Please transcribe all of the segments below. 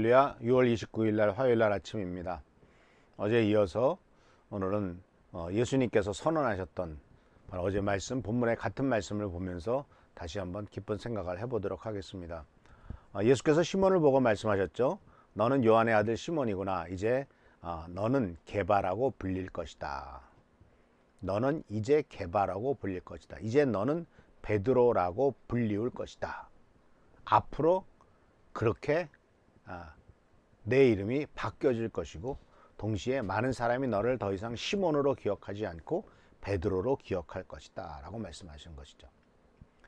할렐루야. 6월 29일 날 화요일 날 아침입니다. 어제 이어서 오늘은 예수님께서 선언하셨던 바로 어제 말씀 본문의 같은 말씀을 보면서 다시 한번 깊은 생각을 해보도록 하겠습니다. 예수께서 시몬을 보고 말씀하셨죠. 너는 요한의 아들 시몬이구나. 이제 너는 게바라고 불릴 것이다. 너는 이제 게바라고 불릴 것이다. 이제 너는 베드로라고 불리울 것이다. 앞으로 그렇게 내 이름이 바뀌어질 것이고 동시에 많은 사람이 너를 더 이상 시몬으로 기억하지 않고 베드로로 기억할 것이다 라고 말씀하신 것이죠.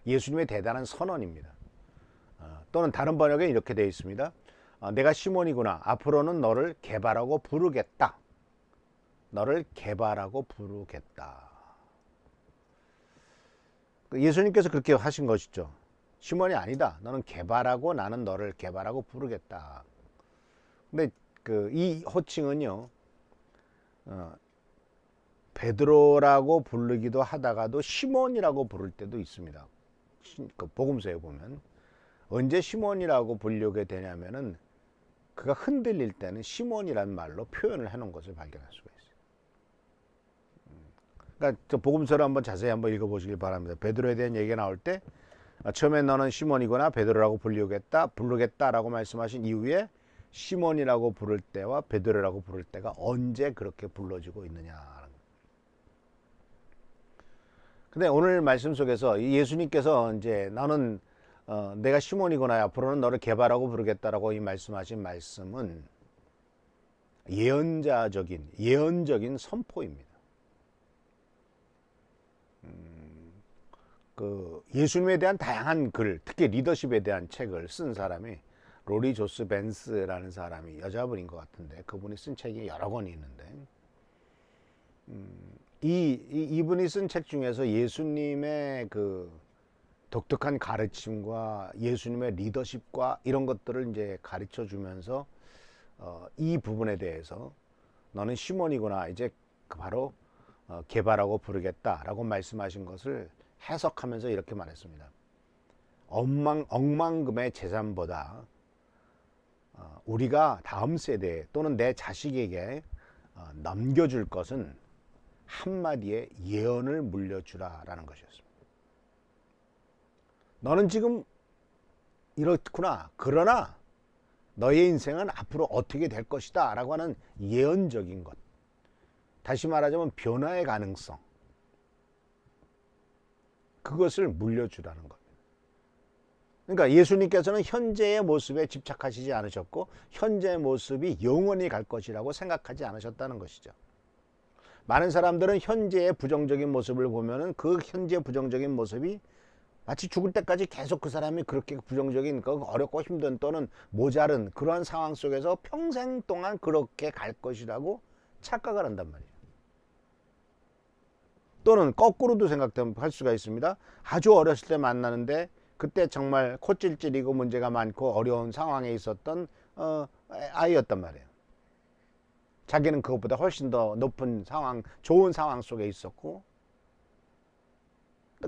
예수님의 대단한 선언입니다. 또는 다른 번역에 이렇게 되어 있습니다. 내가 시몬이구나. 앞으로는 너를 게바라고 부르겠다. 너를 게바라고 부르겠다. 예수님께서 그렇게 하신 것이죠. 시몬이 아니다. 너는 게바라고, 나는 너를 게바라고 부르겠다. 근데 이 호칭은요, 베드로라고 부르기도 하다가도 시몬이라고 부를 때도 있습니다. 복음서에 보면 언제 시몬이라고 부르게 되냐면은 그가 흔들릴 때는 시몬이라는 말로 표현을 해놓은 것을 발견할 수가 있어요. 그러니까 저 복음서를 한번 자세히 한번 읽어보시길 바랍니다. 베드로에 대한 얘기가 나올 때 처음에 너는 시몬이구나 베드로라고 부르겠다라고 말씀하신 이후에 시몬이라고 부를 때와 베드로라고 부를 때가 언제 그렇게 불러지고 있느냐. 근데 오늘 말씀 속에서 예수님께서 이제 너는 내가 시몬이구나 앞으로는 너를 게바라고 부르겠다라고 이 말씀하신 말씀은 예언적인 선포입니다. 예수님에 대한 다양한 글, 특히 리더십에 대한 책을 쓴 사람이 로리 조스 벤스라는 사람이 여자분인 것 같은데 그분이 쓴 책이 여러 권이 있는데 이분이 쓴 책 중에서 예수님의 그 독특한 가르침과 예수님의 리더십과 이런 것들을 이제 가르쳐 주면서 이 부분에 대해서 너는 시몬이구나 이제 바로 게바라고 부르겠다라고 말씀하신 것을 해석하면서 이렇게 말했습니다. 억만금의 재산보다 우리가 다음 세대 또는 내 자식에게 넘겨줄 것은 한마디의 예언을 물려주라라는 것이었습니다. 너는 지금 이렇구나. 그러나 너의 인생은 앞으로 어떻게 될 것이다 라고 하는 예언적인 것. 다시 말하자면 변화의 가능성. 그것을 물려주라는 겁니다. 그러니까 예수님께서는 현재의 모습에 집착하시지 않으셨고 현재의 모습이 영원히 갈 것이라고 생각하지 않으셨다는 것이죠. 많은 사람들은 현재의 부정적인 모습을 보면은 그 현재 부정적인 모습이 마치 죽을 때까지 계속 그 사람이 그렇게 부정적인 어렵고 힘든 또는 모자른 그러한 상황 속에서 평생 동안 그렇게 갈 것이라고 착각을 한단 말이에요. 또는 거꾸로도 생각할 수가 있습니다. 아주 어렸을 때 만나는데 그때 정말 콧질질이고 문제가 많고 어려운 상황에 있었던 아이였단 말이에요. 자기는 그것보다 훨씬 더 높은 상황, 좋은 상황 속에 있었고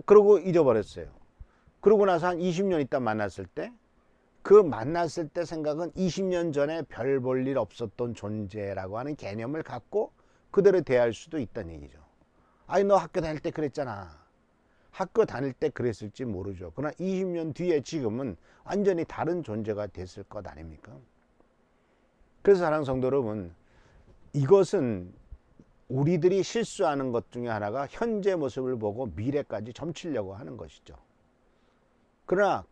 그러고 잊어버렸어요. 그러고 나서 한 20년 있다 만났을 때 그 만났을 때 생각은 20년 전에 별 볼 일 없었던 존재라고 하는 개념을 갖고 그대로 대할 수도 있다는 얘기죠. 아니 너 학교 다닐 때 그랬잖아. 학교 다닐 때 그랬을지 모르죠. 그러나 20년 뒤에 지금은 완전히 다른 존재가 됐을 것 아닙니까? 그래서 사랑하는 성도 여러분, 이것은 우리들이 실수하는 것 중에 하나가 현재 모습을 보고 미래까지 점치려고 하는 것이죠. 그러나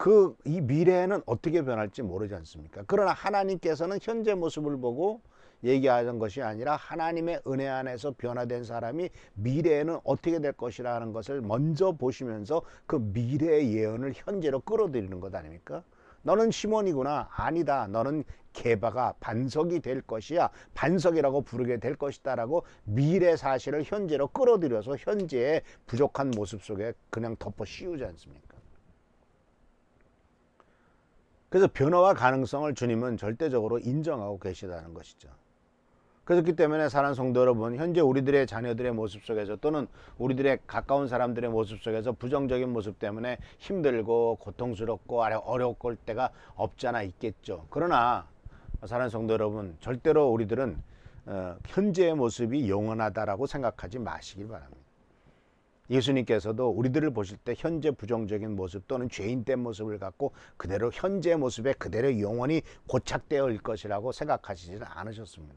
이 미래는 어떻게 변할지 모르지 않습니까? 그러나 하나님께서는 현재 모습을 보고 얘기하는 것이 아니라 하나님의 은혜 안에서 변화된 사람이 미래에는 어떻게 될 것이라는 것을 먼저 보시면서 그 미래의 예언을 현재로 끌어들이는 것 아닙니까? 너는 시몬이구나. 아니다. 너는 게바가 반석이 될 것이야. 반석이라고 부르게 될 것이다 라고 미래 사실을 현재로 끌어들여서 현재의 부족한 모습 속에 그냥 덮어 씌우지 않습니까? 그래서 변화와 가능성을 주님은 절대적으로 인정하고 계시다는 것이죠. 그렇기 때문에 사랑하는 성도 여러분, 현재 우리들의 자녀들의 모습 속에서 또는 우리들의 가까운 사람들의 모습 속에서 부정적인 모습 때문에 힘들고 고통스럽고 어려울 때가 없지 않아 있겠죠. 그러나 사랑하는 성도 여러분, 절대로 우리들은 현재의 모습이 영원하다라고 생각하지 마시길 바랍니다. 예수님께서도 우리들을 보실 때 현재 부정적인 모습 또는 죄인된 모습을 갖고 그대로 현재의 모습에 그대로 영원히 고착되어 올 것이라고 생각하시지는 않으셨습니다.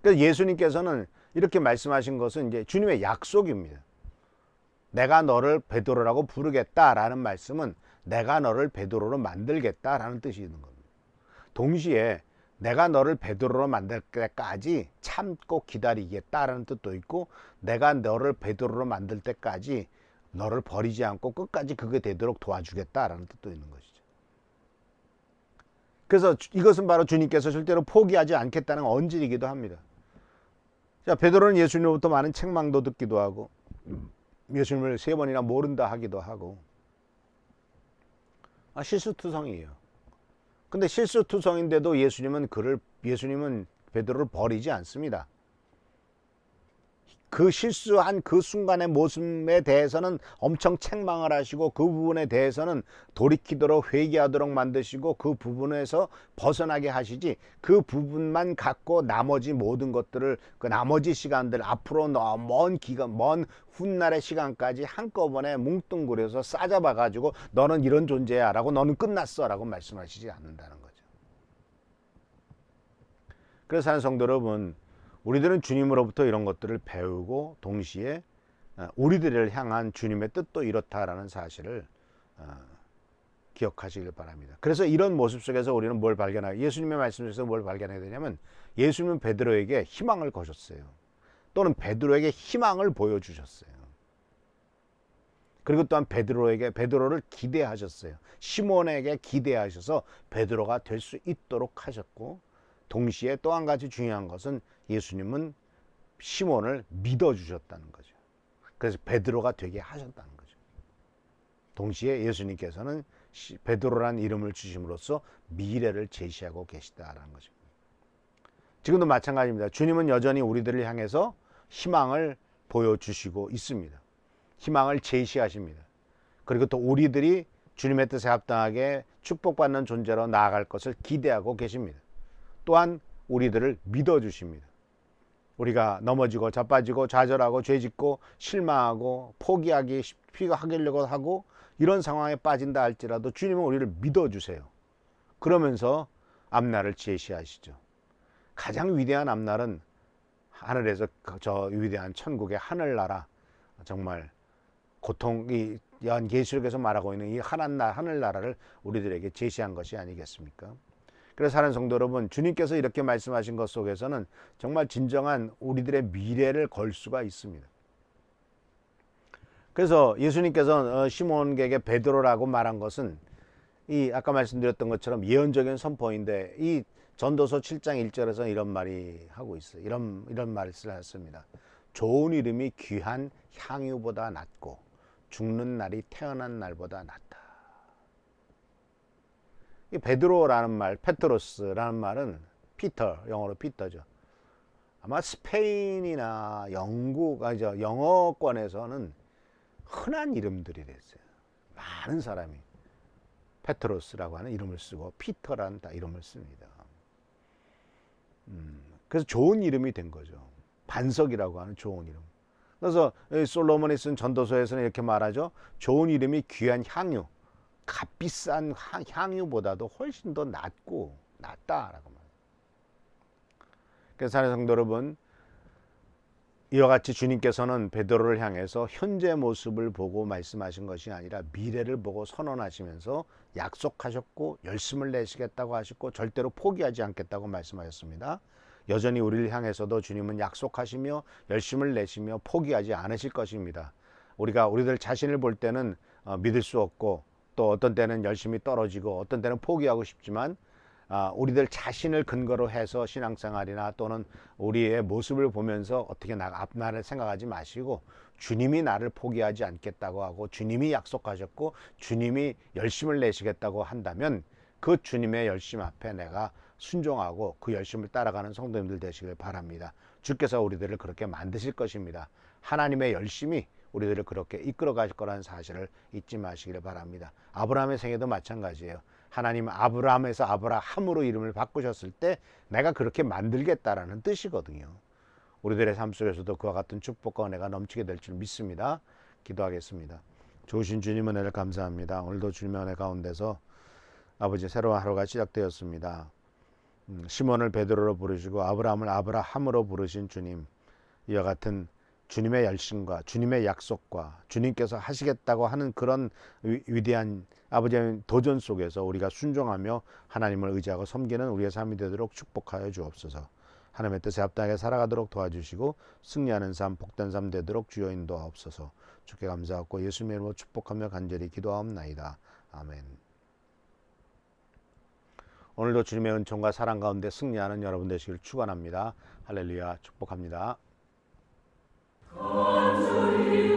그래서 예수님께서는 이렇게 말씀하신 것은 이제 주님의 약속입니다. 내가 너를 베드로라고 부르겠다라는 말씀은 내가 너를 베드로로 만들겠다라는 뜻이 있는 겁니다. 동시에 내가 너를 베드로로 만들 때까지 참고 기다리겠다라는 뜻도 있고, 내가 너를 베드로로 만들 때까지 너를 버리지 않고 끝까지 그게 되도록 도와주겠다라는 뜻도 있는 것이죠. 그래서 이것은 바로 주님께서 절대로 포기하지 않겠다는 언질이기도 합니다. 자, 베드로는 예수님으로부터 많은 책망도 듣기도 하고 예수님을 3번이나 모른다 하기도 하고 실수투성이에요. 근데 실수투성인데도 예수님은 베드로를 버리지 않습니다. 그 실수한 그 순간의 모습에 대해서는 엄청 책망을 하시고 그 부분에 대해서는 돌이키도록 회개하도록 만드시고 그 부분에서 벗어나게 하시지, 그 부분만 갖고 나머지 모든 것들을, 그 나머지 시간들, 앞으로 먼 기간, 먼 훗날의 시간까지 한꺼번에 뭉뚱그려서 싸잡아 가지고 너는 이런 존재야 라고, 너는 끝났어 라고 말씀하시지 않는다는 거죠. 그래서 하는 성도 여러분, 우리들은 주님으로부터 이런 것들을 배우고 동시에 우리들을 향한 주님의 뜻도 이렇다라는 사실을 기억하시길 바랍니다. 그래서 이런 모습 속에서 우리는 뭘 발견하게, 예수님의 말씀 속에서 뭘 발견하게 되냐면, 예수님은 베드로에게 희망을 거셨어요. 또는 베드로에게 희망을 보여주셨어요. 그리고 또한 베드로를 기대하셨어요. 시몬에게 기대하셔서 베드로가 될 수 있도록 하셨고, 동시에 또 한 가지 중요한 것은 예수님은 시몬을 믿어주셨다는 거죠. 그래서 베드로가 되게 하셨다는 거죠. 동시에 예수님께서는 베드로라는 이름을 주심으로써 미래를 제시하고 계시다라는 거죠. 지금도 마찬가지입니다. 주님은 여전히 우리들을 향해서 희망을 보여주시고 있습니다. 희망을 제시하십니다. 그리고 또 우리들이 주님의 뜻에 합당하게 축복받는 존재로 나아갈 것을 기대하고 계십니다. 또한 우리들을 믿어주십니다. 우리가 넘어지고 자빠지고 좌절하고 죄짓고 실망하고 포기하려고 하고 이런 상황에 빠진다 할지라도 주님은 우리를 믿어주세요. 그러면서 앞날을 제시하시죠. 가장 위대한 앞날은 하늘에서 저 위대한 천국의 하늘나라, 정말 고통이 요한계시록에서 말하고 있는 이 하늘나라를 우리들에게 제시한 것이 아니겠습니까? 그래서 사랑하는 성도 여러분, 주님께서 이렇게 말씀하신 것 속에서는 정말 진정한 우리들의 미래를 걸 수가 있습니다. 그래서 예수님께서 시몬에게 베드로라고 말한 것은 이 아까 말씀드렸던 것처럼 예언적인 선포인데, 이 전도서 7장 1절에서 이런 말이 하고 있어요. 이런 말을 했습니다. 좋은 이름이 귀한 향유보다 낫고 죽는 날이 태어난 날보다 낫다. 이 베드로라는 말, 페트로스라는 말은 피터, 영어로 피터죠. 아마 스페인이나 영어권에서는 흔한 이름들이 됐어요. 많은 사람이 페트로스라고 하는 이름을 쓰고 피터라는 이름을 씁니다. 그래서 좋은 이름이 된 거죠. 반석이라고 하는 좋은 이름. 그래서 솔로몬이 쓴 전도서에서는 이렇게 말하죠. 좋은 이름이 귀한 향유, 값비싼 향유보다도 훨씬 더 낫다라고 말합니다. 그래서 사랑하는 성도 여러분, 이와 같이 주님께서는 베드로를 향해서 현재 모습을 보고 말씀하신 것이 아니라 미래를 보고 선언하시면서 약속하셨고 열심을 내시겠다고 하셨고 절대로 포기하지 않겠다고 말씀하셨습니다. 여전히 우리를 향해서도 주님은 약속하시며 열심을 내시며 포기하지 않으실 것입니다. 우리가 우리들 자신을 볼 때는 믿을 수 없고, 또 어떤 때는 열심히 떨어지고 어떤 때는 포기하고 싶지만, 우리들 자신을 근거로 해서 신앙생활이나 또는 우리의 모습을 보면서 어떻게 앞날을 생각하지 마시고, 주님이 나를 포기하지 않겠다고 하고 주님이 약속하셨고 주님이 열심을 내시겠다고 한다면 그 주님의 열심 앞에 내가 순종하고 그 열심을 따라가는 성도님들 되시길 바랍니다. 주께서 우리들을 그렇게 만드실 것입니다. 하나님의 열심이 우리들을 그렇게 이끌어 가실 거라는 사실을 잊지 마시기를 바랍니다. 아브라함의 생애도 마찬가지예요. 하나님 아브라함에서 아브라함으로 이름을 바꾸셨을 때 내가 그렇게 만들겠다라는 뜻이거든요. 우리들의 삶 속에서도 그와 같은 축복과 은혜가 넘치게 될 줄 믿습니다. 기도하겠습니다. 좋으신 주님 은혜를 감사합니다. 오늘도 주님의 은혜 가운데서 아버지 새로운 하루가 시작되었습니다. 시몬을 베드로로 부르시고 아브라함을 아브라함으로 부르신 주님, 이와 같은 주님의 열심과 주님의 약속과 주님께서 하시겠다고 하는 그런 위대한 아버지의 도전 속에서 우리가 순종하며 하나님을 의지하고 섬기는 우리의 삶이 되도록 축복하여 주옵소서. 하나님의 뜻에 합당하게 살아가도록 도와주시고 승리하는 삶, 복된 삶 되도록 주여 인도하옵소서. 주께 감사하고 예수님의 이름으로 축복하며 간절히 기도하옵나이다. 아멘. 오늘도 주님의 은총과 사랑 가운데 승리하는 여러분 되시길 축원합니다. 할렐루야, 축복합니다. 간절히